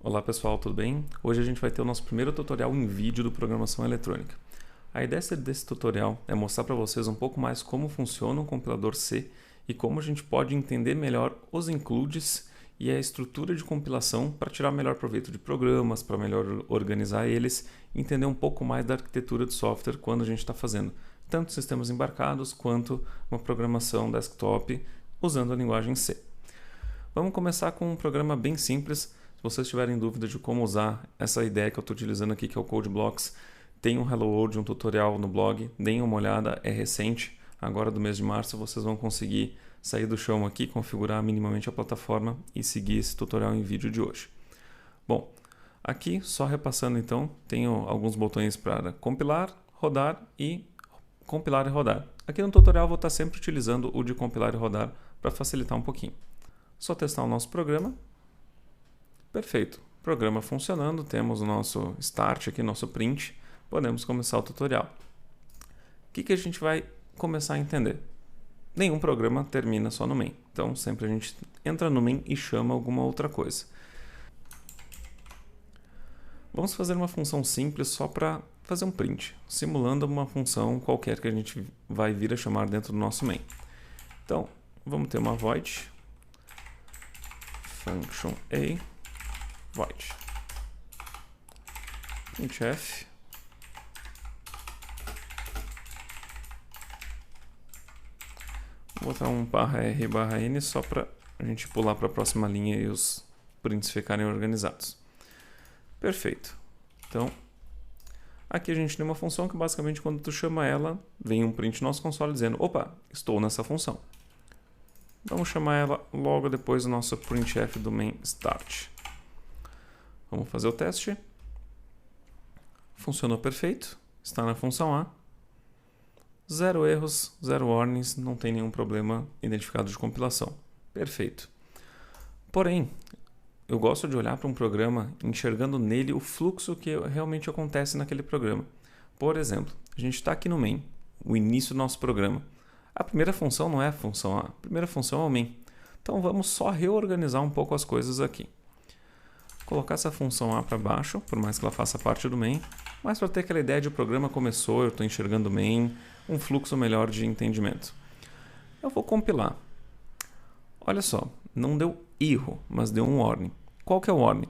Olá pessoal, tudo bem? Hoje a gente vai ter o nosso primeiro tutorial em vídeo do Programação Eletrônica. A ideia desse tutorial é mostrar para vocês um pouco mais como funciona um compilador C e como a gente pode entender melhor os includes e a estrutura de compilação para tirar melhor proveito de programas, para melhor organizar eles e entender um pouco mais da arquitetura de software quando a gente está fazendo tanto sistemas embarcados quanto uma programação desktop usando a linguagem C. Vamos começar com um programa bem simples. Se vocês tiverem dúvida de como usar essa ideia que eu estou utilizando aqui, que é o CodeBlocks, tem um Hello World, um tutorial no blog, deem uma olhada, é recente, agora do mês de março vocês vão conseguir sair do chão aqui, configurar minimamente a plataforma e seguir esse tutorial em vídeo de hoje. Bom, aqui só repassando então, tenho alguns botões para compilar, rodar e compilar e rodar. Aqui no tutorial eu vou estar sempre utilizando o de compilar e rodar para facilitar um pouquinho. Só testar o nosso programa. Perfeito. Programa funcionando, temos o nosso start aqui, nosso print. Podemos começar o tutorial. O que a gente vai começar a entender? Nenhum programa termina só no main. Então, sempre a gente entra no main e chama alguma outra coisa. Vamos fazer uma função simples só para fazer um print, simulando uma função qualquer que a gente vai vir a chamar dentro do nosso main. Então, vamos ter uma void function a void printf vou botar um /r/n só para a gente pular para a próxima linha e os prints ficarem organizados. Perfeito. Então, aqui a gente tem uma função que basicamente quando tu chama ela, vem um print no nosso console dizendo, opa, estou nessa função. Vamos chamar ela logo depois do nosso printf do main start. Vamos fazer o teste. Funcionou perfeito. Está na função A. 0 erros, 0 warnings, não tem nenhum problema identificado de compilação. Perfeito. Porém, eu gosto de olhar para um programa enxergando nele o fluxo que realmente acontece naquele programa. Por exemplo, a gente está aqui no main, o início do nosso programa. A primeira função não é a função A, a primeira função é o main. Então vamos só reorganizar um pouco as coisas aqui. Colocar essa função A para baixo, por mais que ela faça parte do main, mas para ter aquela ideia de o programa começou, eu estou enxergando o main, um fluxo melhor de entendimento. Eu vou compilar. Olha só, não deu erro, mas deu um warning. Qual que é o warning?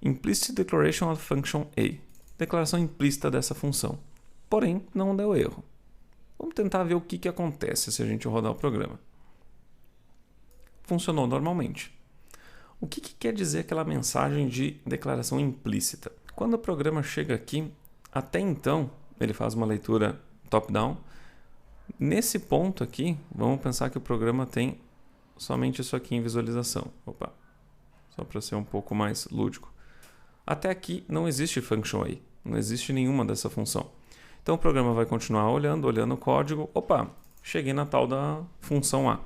Implicit declaration of function A. Declaração implícita dessa função. Porém, não deu erro. Vamos tentar ver o que acontece se a gente rodar o programa. Funcionou normalmente. O que quer dizer aquela mensagem de declaração implícita? Quando o programa chega aqui, até então, ele faz uma leitura top-down. Nesse ponto aqui, vamos pensar que o programa tem somente isso aqui em visualização. Opa, só para ser um pouco mais lúdico. Até aqui não existe function A, não existe nenhuma dessa função. Então o programa vai continuar olhando o código. Opa, cheguei na tal da função A.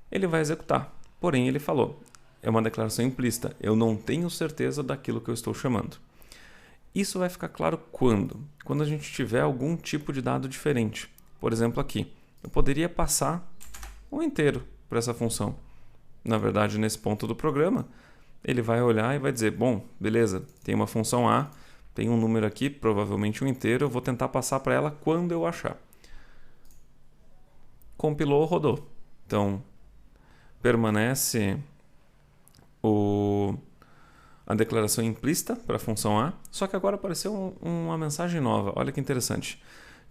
Ele vai executar, porém ele falou, é uma declaração implícita, eu não tenho certeza daquilo que eu estou chamando. Isso vai ficar claro quando? Quando a gente tiver algum tipo de dado diferente. Por exemplo aqui, eu poderia passar um inteiro para essa função. Na verdade, nesse ponto do programa, ele vai olhar e vai dizer, bom, beleza, tem uma função A, tem um número aqui, provavelmente um inteiro, eu vou tentar passar para ela quando eu achar. Compilou, rodou. Então, permanece a declaração implícita para a função A, só que agora apareceu uma mensagem nova. Olha que interessante.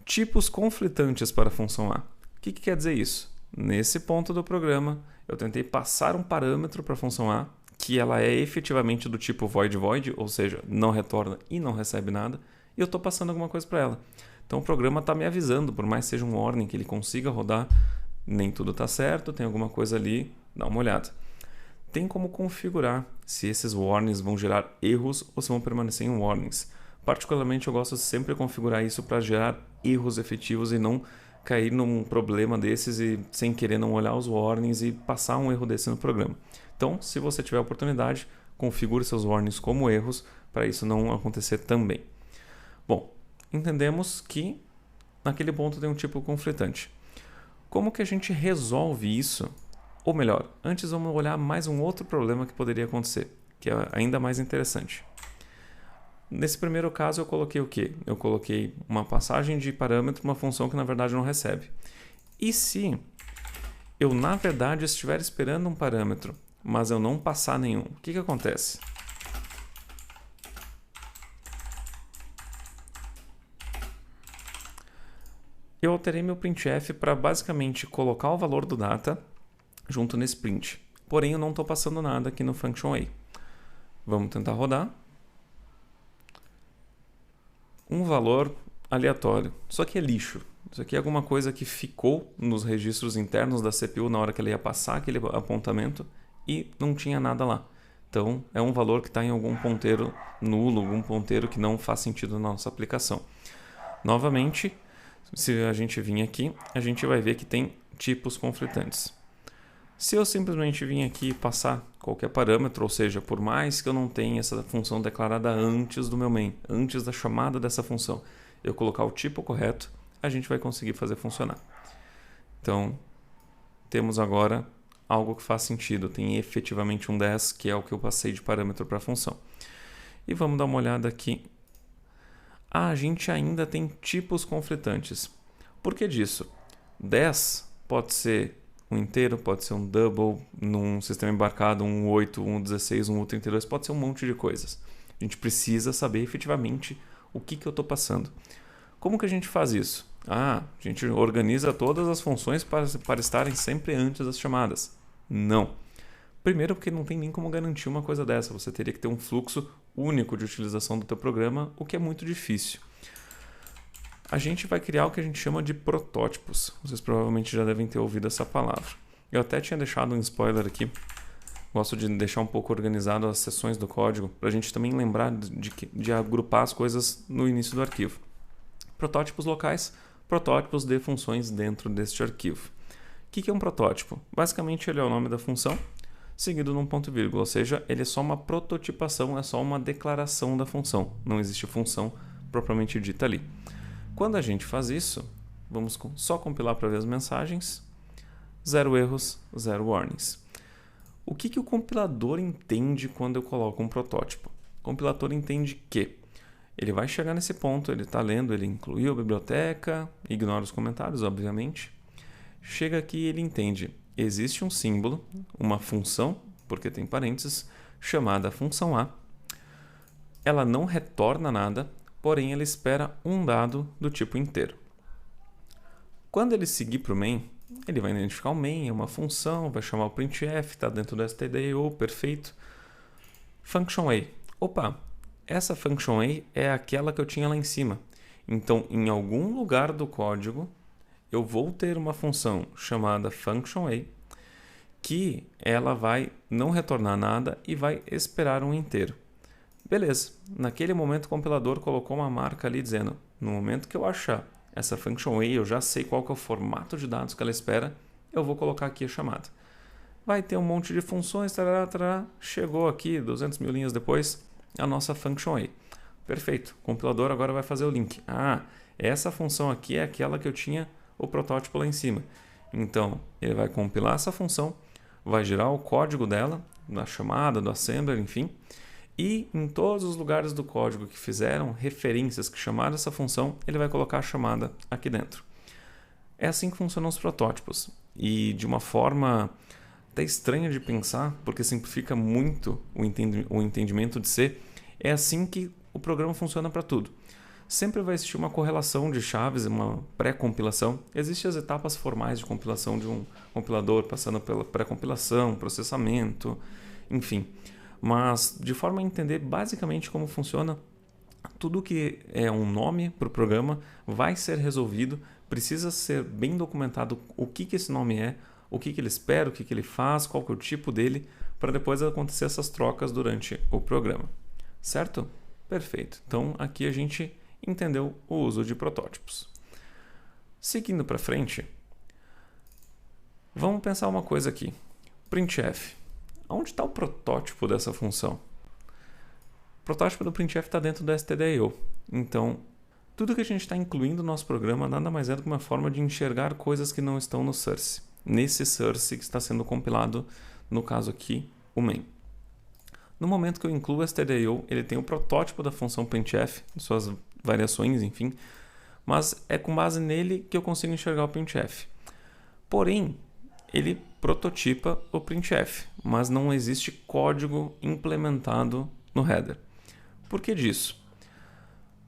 Tipos conflitantes para a função A. O que quer dizer isso? Nesse ponto do programa, eu tentei passar um parâmetro para a função A, que ela é efetivamente do tipo void, ou seja, não retorna e não recebe nada, e eu estou passando alguma coisa para ela. Então o programa está me avisando, por mais que seja um warning que ele consiga rodar, nem tudo está certo, tem alguma coisa ali, dá uma olhada. Tem como configurar se esses warnings vão gerar erros ou se vão permanecer em warnings. Particularmente eu gosto de sempre configurar isso para gerar erros efetivos e não cair num problema desses e sem querer não olhar os warnings e passar um erro desse no programa. Então, se você tiver a oportunidade, configure seus warnings como erros para isso não acontecer também. Bom, entendemos que naquele ponto tem um tipo conflitante. Como que a gente resolve isso? Ou melhor, antes vamos olhar mais um outro problema que poderia acontecer. que é ainda mais interessante. Nesse primeiro caso eu coloquei o quê? Eu coloquei uma passagem de parâmetro, uma função que na verdade não recebe. E se eu na verdade estiver esperando um parâmetro, mas eu não passar nenhum, o que acontece? Eu alterei meu printf para basicamente colocar o valor do data junto nesse print. Porém, eu não estou passando nada aqui no function A. Vamos tentar rodar. Um valor aleatório. Isso aqui é lixo. Isso aqui é alguma coisa que ficou nos registros internos da CPU na hora que ela ia passar aquele apontamento e não tinha nada lá. Então, é um valor que está em algum ponteiro nulo, algum ponteiro que não faz sentido na nossa aplicação. Novamente, se a gente vir aqui, a gente vai ver que tem tipos conflitantes. Se eu simplesmente vir aqui e passar qualquer parâmetro, ou seja, por mais que eu não tenha essa função declarada antes do meu main, antes da chamada dessa função, eu colocar o tipo correto, a gente vai conseguir fazer funcionar. Então, temos agora algo que faz sentido. Tem efetivamente um 10, que é o que eu passei de parâmetro para a função. E vamos dar uma olhada aqui. A gente ainda tem tipos conflitantes. Por que disso? 10 pode ser um inteiro, pode ser um double, num sistema embarcado, um 8, um 16, um 32, pode ser um monte de coisas. A gente precisa saber efetivamente o que eu estou passando. Como que a gente faz isso? A gente organiza todas as funções para estarem sempre antes das chamadas. Não. Primeiro porque não tem nem como garantir uma coisa dessa. Você teria que ter um fluxo único de utilização do teu programa, o que é muito difícil. A gente vai criar o que a gente chama de protótipos. Vocês provavelmente já devem ter ouvido essa palavra. Eu até tinha deixado um spoiler aqui. Gosto de deixar um pouco organizado as seções do código, para a gente também lembrar de agrupar as coisas no início do arquivo. Protótipos locais, protótipos de funções dentro deste arquivo. O que é um protótipo? Basicamente ele é o nome da função, seguido num ponto e vírgula, ou seja, ele é só uma prototipação, é só uma declaração da função. Não existe função propriamente dita ali. Quando a gente faz isso, vamos só compilar para ver as mensagens. 0 erros, 0 warnings. O que o compilador entende quando eu coloco um protótipo? O compilador entende que ele vai chegar nesse ponto, ele está lendo, ele incluiu a biblioteca, ignora os comentários, obviamente. Chega aqui e ele entende. Existe um símbolo, uma função, porque tem parênteses, chamada função A. Ela não retorna nada, porém ela espera um dado do tipo inteiro. Quando ele seguir para o main, ele vai identificar o main, é uma função, vai chamar o printf, está dentro do stdio, perfeito. Function A. Opa, essa function A é aquela que eu tinha lá em cima. Então, em algum lugar do código, eu vou ter uma função chamada function A, que ela vai não retornar nada e vai esperar um inteiro. Beleza, naquele momento o compilador colocou uma marca ali dizendo, no momento que eu achar essa function A, eu já sei qual que é o formato de dados que ela espera, eu vou colocar aqui a chamada. Vai ter um monte de funções, tarará, tarará, chegou aqui 200 mil linhas depois, a nossa function A. Perfeito, o compilador agora vai fazer o link. Essa função aqui é aquela que eu tinha o protótipo lá em cima. Então, ele vai compilar essa função, vai gerar o código dela, da chamada, do assembler, enfim, e em todos os lugares do código que fizeram referências que chamaram essa função, ele vai colocar a chamada aqui dentro. É assim que funcionam os protótipos. E de uma forma até estranha de pensar, porque simplifica muito o entendimento de C, é assim que o programa funciona para tudo. Sempre vai existir uma correlação de chaves, uma pré-compilação. Existem as etapas formais de compilação de um compilador, passando pela pré-compilação, processamento, enfim. Mas, de forma a entender basicamente como funciona, tudo que é um nome para o programa vai ser resolvido, precisa ser bem documentado o que esse nome é, o que ele espera, o que ele faz, qual que é o tipo dele, para depois acontecer essas trocas durante o programa. Certo? Perfeito. Então, aqui a gente entendeu o uso de protótipos. Seguindo para frente, vamos pensar uma coisa aqui. Printf. Onde está o protótipo dessa função? O protótipo do printf está dentro do stdio. Então, tudo que a gente está incluindo no nosso programa nada mais é do que uma forma de enxergar coisas que não estão no source. Nesse source que está sendo compilado, no caso aqui, o main. No momento que eu incluo stdio, ele tem o protótipo da função printf, suas variações, enfim, mas é com base nele que eu consigo enxergar o printf. Porém, ele prototipa o printf, mas não existe código implementado no header. Por que disso?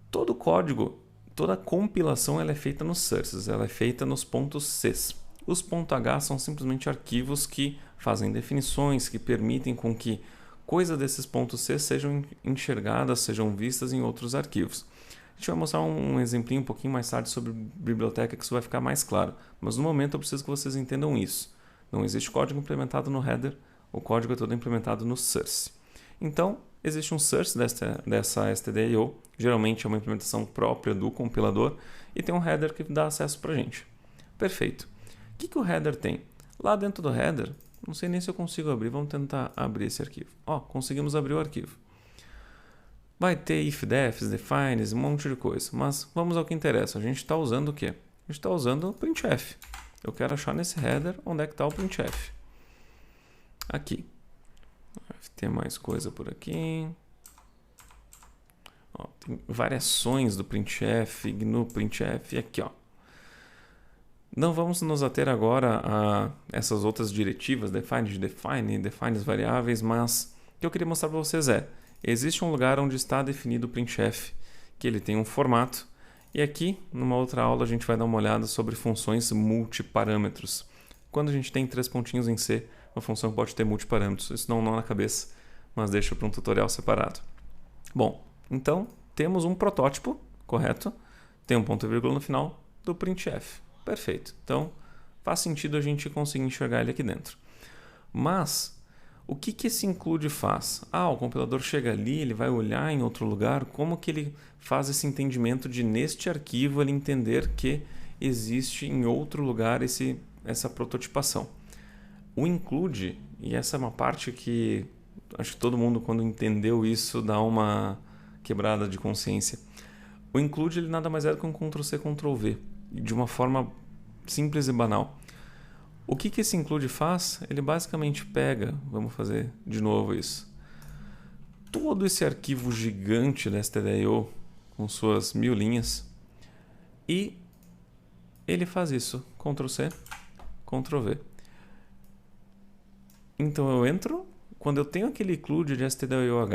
Todo código, toda compilação ela é feita nos sources, ela é feita nos pontos Cs. Os .h são simplesmente arquivos que fazem definições, que permitem com que coisas desses pontos C sejam enxergadas, sejam vistas em outros arquivos. A gente vai mostrar um exemplinho um pouquinho mais tarde sobre biblioteca, que isso vai ficar mais claro. Mas no momento eu preciso que vocês entendam isso. Não existe código implementado no header, o código é todo implementado no source. Então, existe um source dessa stdio, geralmente é uma implementação própria do compilador, e tem um header que dá acesso para a gente. Perfeito. O que o header tem? Lá dentro do header, não sei nem se eu consigo abrir, vamos tentar abrir esse arquivo. Conseguimos abrir o arquivo. Vai ter if, defs, defines, um monte de coisa, mas vamos ao que interessa. A gente está usando o quê? A gente está usando o printf. Eu quero achar nesse header onde é que está o printf. Aqui. Tem mais coisa por aqui. Tem variações do printf, no printf, aqui, Não vamos nos ater agora a essas outras diretivas, defines variáveis, mas o que eu queria mostrar para vocês existe um lugar onde está definido o printf, que ele tem um formato, e aqui, numa outra aula, a gente vai dar uma olhada sobre funções multiparâmetros. Quando a gente tem 3 pontinhos em C, uma função pode ter multiparâmetros. Isso não na cabeça, mas deixa para um tutorial separado. Bom, então, temos um protótipo, correto? Tem um ponto e vírgula no final do printf. Perfeito. Então, faz sentido a gente conseguir enxergar ele aqui dentro. Mas, o que esse include faz? O compilador chega ali, ele vai olhar em outro lugar, como que ele faz esse entendimento de, neste arquivo, ele entender que existe em outro lugar essa prototipação. O include, e essa é uma parte que acho que todo mundo, quando entendeu isso, dá uma quebrada de consciência. O include, ele nada mais é do que um Ctrl+C, Ctrl+V, de uma forma simples e banal. O que esse include faz? Ele basicamente pega, vamos fazer de novo isso, todo esse arquivo gigante da stdio, com suas 1000 linhas, e ele faz isso, Ctrl+C, Ctrl+V. Então eu entro, quando eu tenho aquele include de stdioh,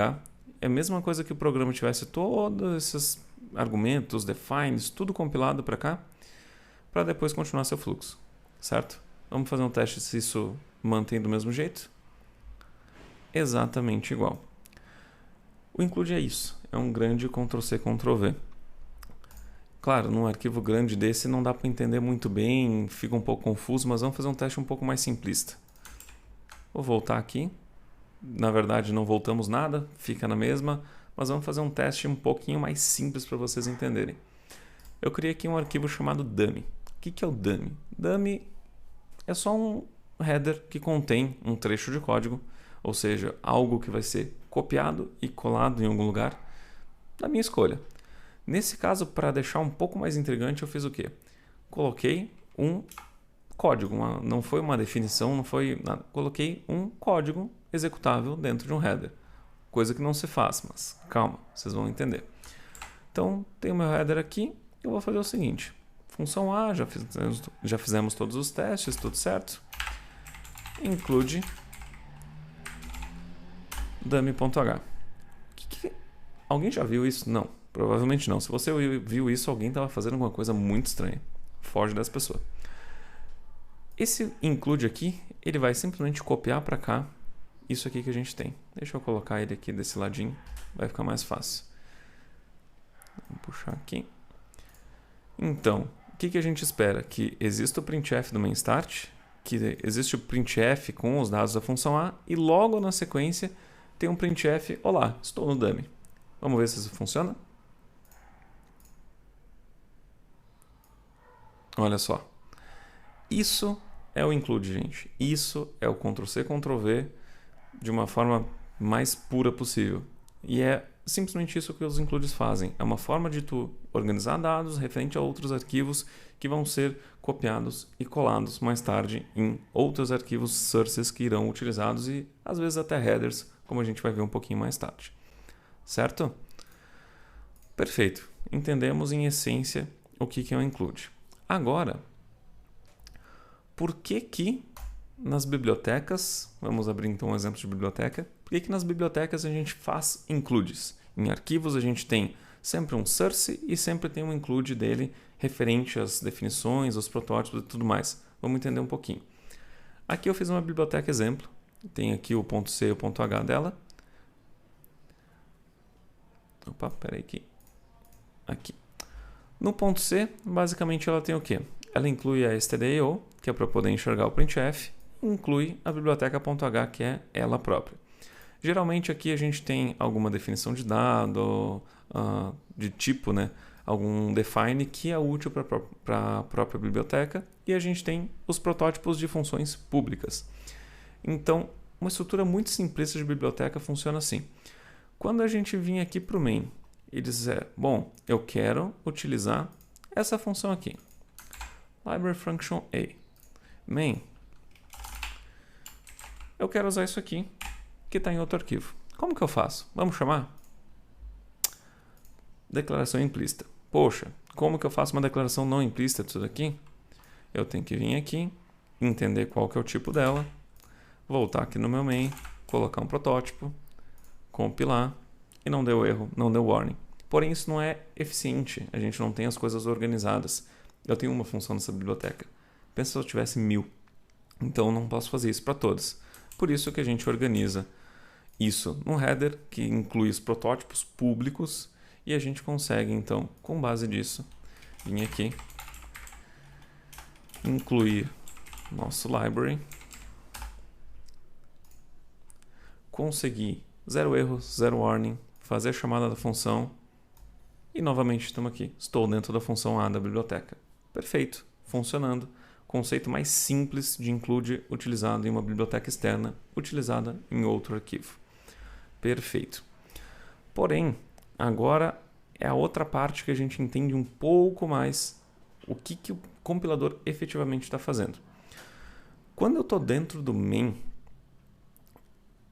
é a mesma coisa que o programa tivesse todos esses argumentos, defines, tudo compilado para cá, para depois continuar seu fluxo, certo? Vamos fazer um teste se isso mantém do mesmo jeito. Exatamente igual. O include é isso, é um grande Ctrl+C, Ctrl+V. Claro, num arquivo grande desse não dá para entender muito bem, fica um pouco confuso, mas vamos fazer um teste um pouco mais simplista. Vou voltar aqui. Na verdade, não voltamos nada, fica na mesma, mas vamos fazer um teste um pouquinho mais simples para vocês entenderem. Eu criei aqui um arquivo chamado dummy. O que é o dummy? Dummy é só um header que contém um trecho de código, ou seja, algo que vai ser copiado e colado em algum lugar da minha escolha. Nesse caso, para deixar um pouco mais intrigante, eu fiz o quê? Coloquei um código, não foi uma definição, não foi nada. Coloquei um código executável dentro de um header. Coisa que não se faz, mas calma, vocês vão entender. Então, tem o meu header aqui, eu vou fazer o seguinte. Função A, já fizemos todos os testes, tudo certo. Include dummy.h. Alguém já viu isso? Não, provavelmente não. Se você viu isso, alguém estava fazendo alguma coisa muito estranha. Foge dessa pessoa. Esse include aqui, ele vai simplesmente copiar para cá isso aqui que a gente tem. Deixa eu colocar ele aqui desse ladinho, vai ficar mais fácil. Vou puxar aqui. Então, o que a gente espera? Que exista o printf do main start, que existe o printf com os dados da função A, e logo na sequência tem um printf, olá, estou no dummy. Vamos ver se isso funciona? Olha só. Isso é o include, gente. Isso é o Ctrl+C, Ctrl+V de uma forma mais pura possível. E é simplesmente isso que os includes fazem. É uma forma de tu organizar dados referente a outros arquivos que vão ser copiados e colados mais tarde em outros arquivos sources que irão utilizados e às vezes até headers como a gente vai ver um pouquinho mais tarde. Certo? Perfeito. Entendemos em essência o que é um include. Agora, por que nas bibliotecas, vamos abrir então um exemplo de biblioteca, por que nas bibliotecas a gente faz includes? Em arquivos a gente tem sempre um source e sempre tem um include dele referente às definições, aos protótipos e tudo mais. Vamos entender um pouquinho. Aqui eu fiz uma biblioteca exemplo, tem aqui o .c e o .h dela. Opa, peraí aqui. No .c, basicamente ela tem o quê? Ela inclui a stdio, que é para poder enxergar o printf, e inclui a biblioteca .h, que é ela própria. Geralmente aqui a gente tem alguma definição de dado, de tipo, né? Algum define que é útil para a própria biblioteca, e a gente tem os protótipos de funções públicas. Então, uma estrutura muito simplista de biblioteca funciona assim. Quando a gente vir aqui para o main e dizer, bom, eu quero utilizar essa função aqui, library function a, main, eu quero usar isso aqui, que está em outro arquivo. Como que eu faço? Vamos chamar? Declaração implícita. Poxa, como que eu faço uma declaração não implícita disso daqui? Eu tenho que vir aqui, entender qual que é o tipo dela, voltar aqui no meu main, colocar um protótipo, compilar, e não deu erro, não deu warning. Porém, isso não é eficiente, a gente não tem as coisas organizadas. Eu tenho uma função nessa biblioteca. Pensa se eu tivesse 1000. Então, eu não posso fazer isso para todas. Por isso que a gente organiza isso no header, que inclui os protótipos públicos, e a gente consegue, então, com base disso, vir aqui, incluir nosso library, conseguir 0 erros, 0 warning, fazer a chamada da função e novamente estamos aqui. Estou dentro da função A da biblioteca. Perfeito, funcionando. Conceito mais simples de include utilizado em uma biblioteca externa, utilizada em outro arquivo. Perfeito. Porém, agora é a outra parte que a gente entende um pouco mais o que o compilador efetivamente está fazendo. Quando eu estou dentro do main,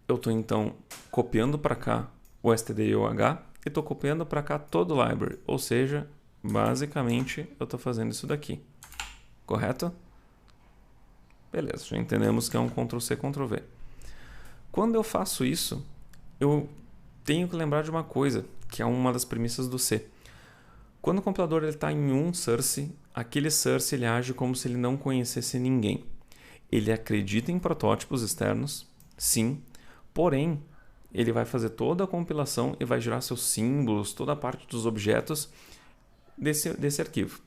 eu estou então copiando para cá o stdio_h e estou copiando para cá todo o library, ou seja, basicamente eu estou fazendo isso daqui, correto? Beleza, já entendemos que é um Ctrl+C, Ctrl+V. Quando eu faço isso, eu tenho que lembrar de uma coisa, que é uma das premissas do C. Quando o compilador está em um source, aquele source ele age como se ele não conhecesse ninguém. Ele acredita em protótipos externos, sim, porém, ele vai fazer toda a compilação e vai gerar seus símbolos, toda a parte dos objetos desse arquivo.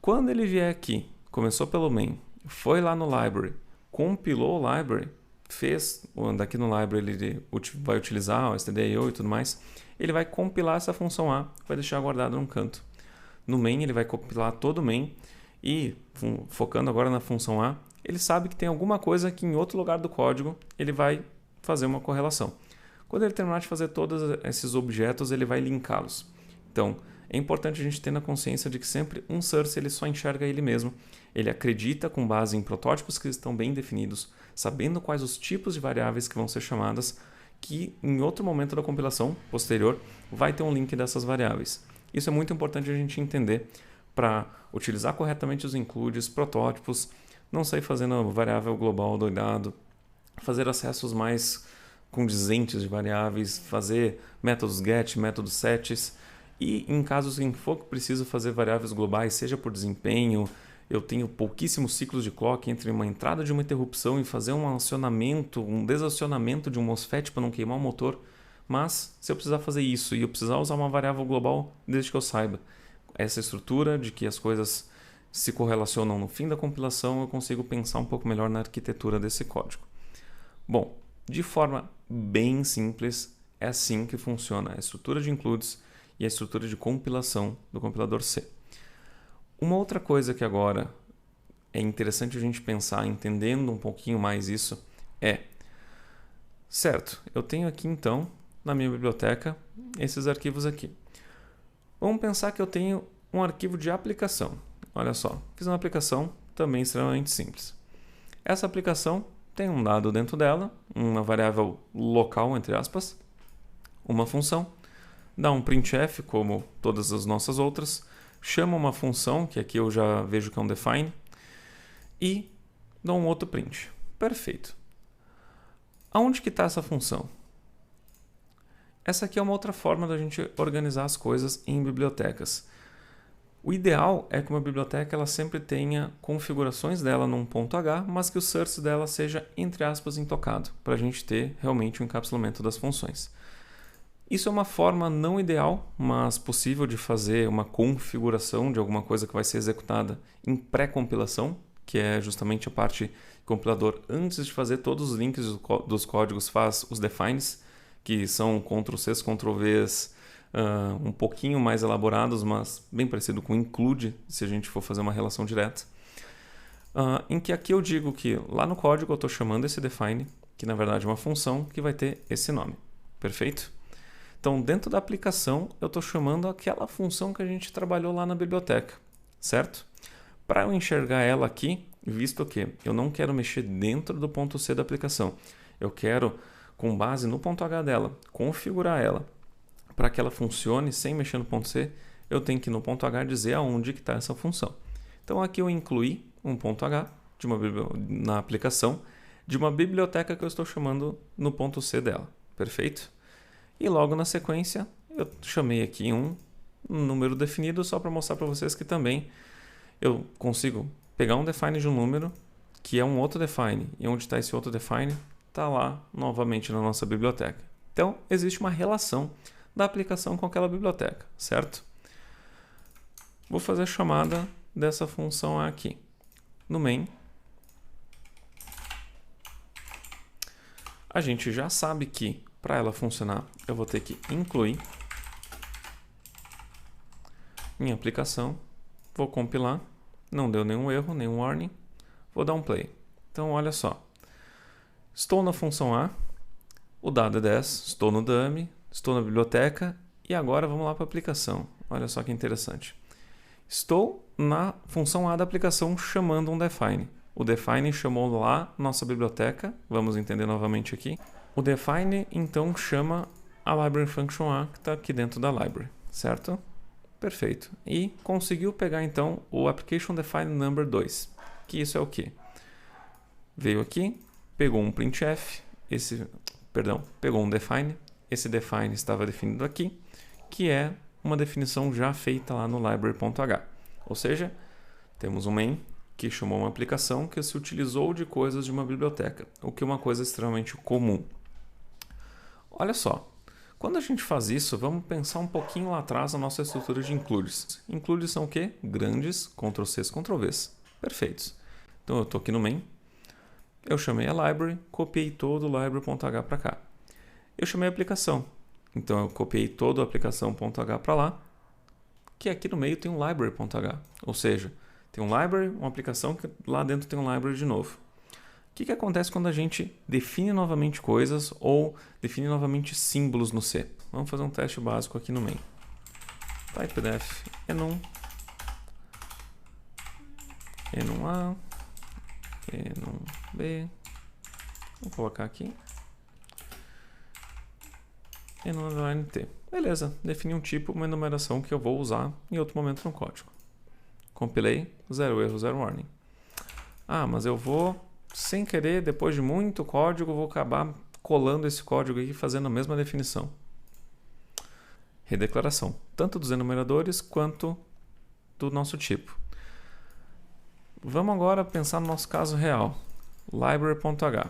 Quando ele vier aqui, começou pelo main, foi lá no library, compilou o library, daqui no library ele vai utilizar o stdio e tudo mais, ele vai compilar essa função A, vai deixar guardado num canto. No main ele vai compilar todo o main e, focando agora na função A, ele sabe que tem alguma coisa que em outro lugar do código ele vai fazer uma correlação. Quando ele terminar de fazer todos esses objetos, ele vai linká-los. Então, é importante a gente ter na consciência de que sempre um source ele só enxerga ele mesmo. Ele acredita com base em protótipos que estão bem definidos, sabendo quais os tipos de variáveis que vão ser chamadas, que em outro momento da compilação posterior vai ter um link dessas variáveis. Isso é muito importante a gente entender para utilizar corretamente os includes, protótipos, não sair fazendo variável global doidado, fazer acessos mais condizentes de variáveis, fazer métodos get, métodos sets, e em casos em que for preciso fazer variáveis globais, seja por desempenho, eu tenho pouquíssimos ciclos de clock entre uma entrada de uma interrupção e fazer um acionamento, um desacionamento de um MOSFET para não queimar o motor, mas se eu precisar fazer isso e eu precisar usar uma variável global, desde que eu saiba essa estrutura de que as coisas se correlacionam no fim da compilação, eu consigo pensar um pouco melhor na arquitetura desse código. Bom, de forma bem simples, é assim que funciona a estrutura de includes e a estrutura de compilação do compilador C. Uma outra coisa que agora é interessante a gente pensar, entendendo um pouquinho mais isso, certo, eu tenho aqui então, na minha biblioteca, esses arquivos aqui. Vamos pensar que eu tenho um arquivo de aplicação. Olha só, fiz uma aplicação também extremamente simples. Essa aplicação tem um dado dentro dela, uma variável local, entre aspas, uma função, dá um printf, como todas as nossas outras, chama uma função, que aqui eu já vejo que é um define, e dá um outro print. Perfeito. Aonde que está essa função? Essa aqui é uma outra forma da gente organizar as coisas em bibliotecas. O ideal é que uma biblioteca ela sempre tenha configurações dela num ponto H, mas que o source dela seja, entre aspas, intocado, para a gente ter realmente o encapsulamento das funções. Isso é uma forma não ideal, mas possível de fazer uma configuração de alguma coisa que vai ser executada em pré-compilação, que é justamente a parte que o compilador, antes de fazer todos os links dos códigos, faz os defines, que são Ctrl+C, Ctrl+Vs, um pouquinho mais elaborados, mas bem parecido com include, se a gente for fazer uma relação direta. Em que aqui eu digo que lá no código eu estou chamando esse define, que na verdade é uma função que vai ter esse nome. Perfeito? Então, dentro da aplicação, eu estou chamando aquela função que a gente trabalhou lá na biblioteca, certo? Para eu enxergar ela aqui, visto que eu não quero mexer dentro do ponto C da aplicação, eu quero, com base no ponto H dela, configurar ela para que ela funcione sem mexer no ponto C, eu tenho que no ponto H dizer aonde que está essa função. Então aqui eu incluí um ponto H na aplicação de uma biblioteca que eu estou chamando no ponto C dela. Perfeito? E logo na sequência eu chamei aqui um número definido só para mostrar para vocês que também eu consigo pegar um define de um número que é um outro define. E onde está esse outro define? Está lá novamente na nossa biblioteca. Então existe uma relação da aplicação com aquela biblioteca, certo? Vou fazer a chamada dessa função aqui. No main, a gente já sabe que para ela funcionar, eu vou ter que incluir minha aplicação, vou compilar, não deu nenhum erro, nenhum warning, vou dar um play. Então, olha só, estou na função A, o dado é 10, estou no dummy, estou na biblioteca e agora vamos lá para a aplicação. Olha só que interessante. Estou na função A da aplicação chamando um define. O define chamou lá nossa biblioteca, vamos entender novamente aqui. O define então chama a library function A que está aqui dentro da library, certo? Perfeito. E conseguiu pegar então o application define number 2, que isso é o quê? Veio aqui, pegou um printf, pegou um define. Esse define estava definido aqui, que é uma definição já feita lá no library.h. Ou seja, temos um main que chamou uma aplicação que se utilizou de coisas de uma biblioteca, o que é uma coisa extremamente comum. Olha só, quando a gente faz isso, vamos pensar um pouquinho lá atrás na nossa estrutura de includes. Includes são o quê? Grandes, Ctrl+C, Ctrl+V. Perfeitos. Então eu estou aqui no main, eu chamei a library, copiei todo o library.h para cá. Eu chamei a aplicação, então eu copiei toda a aplicação.h para lá, que aqui no meio tem um library.h, ou seja, tem um library, uma aplicação que lá dentro tem um library de novo. O que acontece quando a gente define novamente coisas ou define novamente símbolos no C? Vamos fazer um teste básico aqui no main. Typedef enum, enum A, enum B, vou colocar aqui. Enum T. Beleza, defini um tipo, uma enumeração que eu vou usar em outro momento no código. Compilei, 0 erro, 0 warning. Ah, mas eu vou, sem querer, depois de muito código, vou acabar colando esse código aqui e fazendo a mesma definição. Redeclaração, tanto dos enumeradores quanto do nosso tipo. Vamos agora pensar no nosso caso real. Library.h.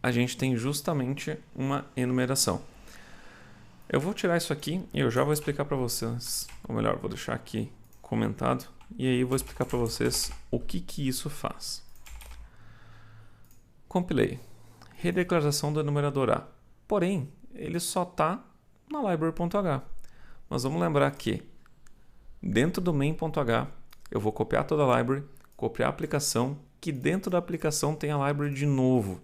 A gente tem justamente uma enumeração. Eu vou tirar isso aqui e eu já vou explicar para vocês, ou melhor, vou deixar aqui comentado e aí eu vou explicar para vocês o que isso faz. Compilei. Redeclaração do enumerador A. Porém, ele só está na library.h. Mas vamos lembrar que dentro do main.h eu vou copiar toda a library, copiar a aplicação, que dentro da aplicação tem a library de novo.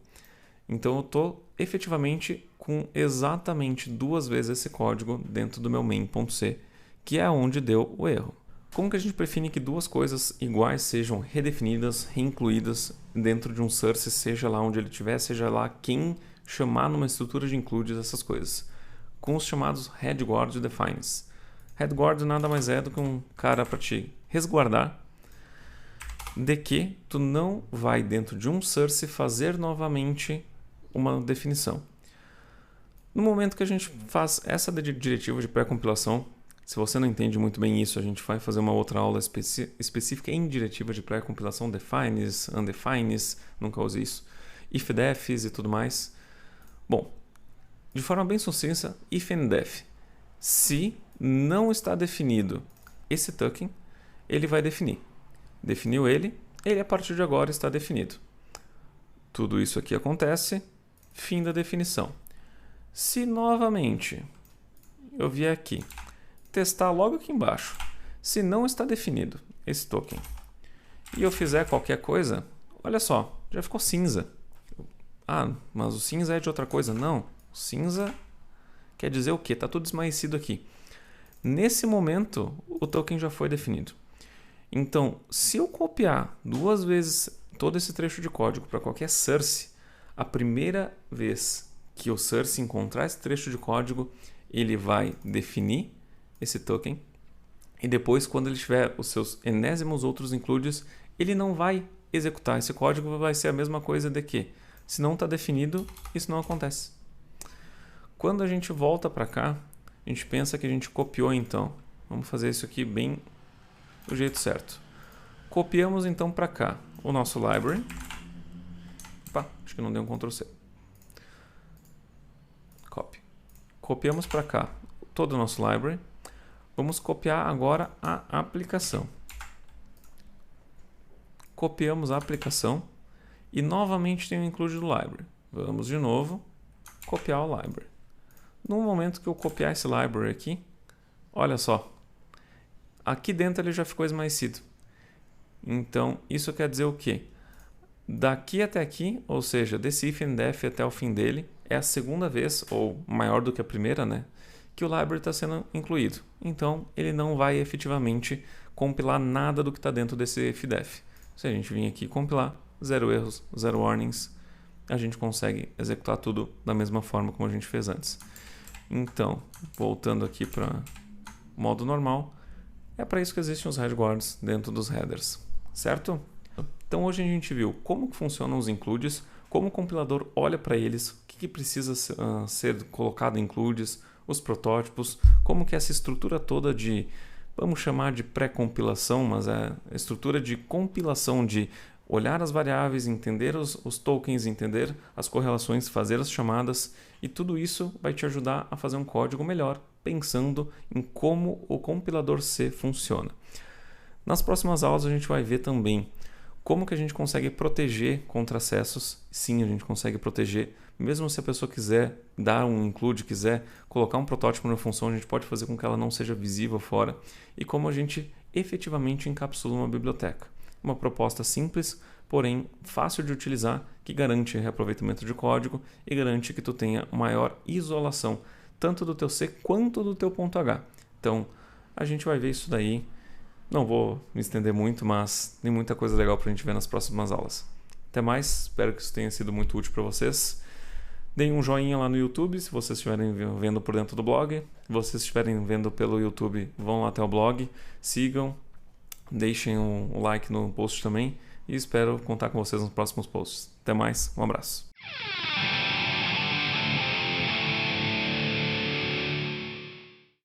Então eu estou efetivamente com exatamente 2 vezes esse código dentro do meu main.c, que é onde deu o erro. Como que a gente prefine que duas coisas iguais sejam redefinidas, reincluídas dentro de um source, seja lá onde ele estiver, seja lá quem chamar numa estrutura de includes essas coisas? Com os chamados headguard defines. Headguard nada mais é do que um cara para te resguardar de que tu não vai dentro de um source fazer novamente uma definição. No momento que a gente faz essa diretiva de pré-compilação, se você não entende muito bem isso, a gente vai fazer uma outra aula específica em diretiva de pré-compilação, defines, undefines, nunca use isso, if-defs e tudo mais. Bom, de forma bem sucinta, if and def. Se não está definido esse token, ele vai definir. Definiu ele a partir de agora está definido. Tudo isso aqui acontece, fim da definição. Se novamente eu vier aqui, testar logo aqui embaixo, se não está definido esse token, e eu fizer qualquer coisa, olha só, já ficou cinza. Ah, mas o cinza é de outra coisa. Não, o cinza quer dizer o quê? Está tudo esmaecido aqui. Nesse momento, o token já foi definido. Então, se eu copiar duas vezes todo esse trecho de código para qualquer source, a primeira vez que o source encontrar esse trecho de código, ele vai definir esse token, e depois, quando ele tiver os seus enésimos outros includes, ele não vai executar esse código, vai ser a mesma coisa de que, se não está definido, isso não acontece. Quando a gente volta para cá, a gente pensa que a gente copiou então. Vamos fazer isso aqui bem do jeito certo. Copiamos então para cá o nosso library. Opa, acho que não deu um Ctrl C. Copy. Copiamos para cá todo o nosso library. Vamos copiar agora a aplicação. Copiamos a aplicação e novamente tem o include do library. Vamos de novo copiar o library. No momento que eu copiar esse library aqui, olha só, aqui dentro ele já ficou esmaecido. Então isso quer dizer o quê? Daqui até aqui, ou seja, desse if and def até o fim dele, é a segunda vez, ou maior do que a primeira, né, que o library está sendo incluído. Então, ele não vai efetivamente compilar nada do que está dentro desse if-def. Se a gente vir aqui compilar, 0 erros, 0 warnings, a gente consegue executar tudo da mesma forma como a gente fez antes. Então, voltando aqui para modo normal, é para isso que existem os headguards dentro dos headers, certo? Então, hoje a gente viu como funcionam os includes, como o compilador olha para eles, o que precisa ser colocado em includes, os protótipos, como que essa estrutura toda de, vamos chamar de pré-compilação, mas é a estrutura de compilação de olhar as variáveis, entender os tokens, entender as correlações, fazer as chamadas, e tudo isso vai te ajudar a fazer um código melhor, pensando em como o compilador C funciona. Nas próximas aulas a gente vai ver também como que a gente consegue proteger contra acessos. Sim, a gente consegue proteger. Mesmo se a pessoa quiser dar um include, quiser colocar um protótipo na função, a gente pode fazer com que ela não seja visível fora. E como a gente efetivamente encapsula uma biblioteca. Uma proposta simples, porém fácil de utilizar, que garante reaproveitamento de código e garante que tu tenha maior isolação, tanto do teu C quanto do teu ponto H. Então, a gente vai ver isso daí. Não vou me estender muito, mas tem muita coisa legal para a gente ver nas próximas aulas. Até mais, espero que isso tenha sido muito útil para vocês. Deem um joinha lá no YouTube se vocês estiverem vendo por dentro do blog. Se vocês estiverem vendo pelo YouTube, vão lá até o blog, sigam, deixem um like no post também e espero contar com vocês nos próximos posts. Até mais, um abraço.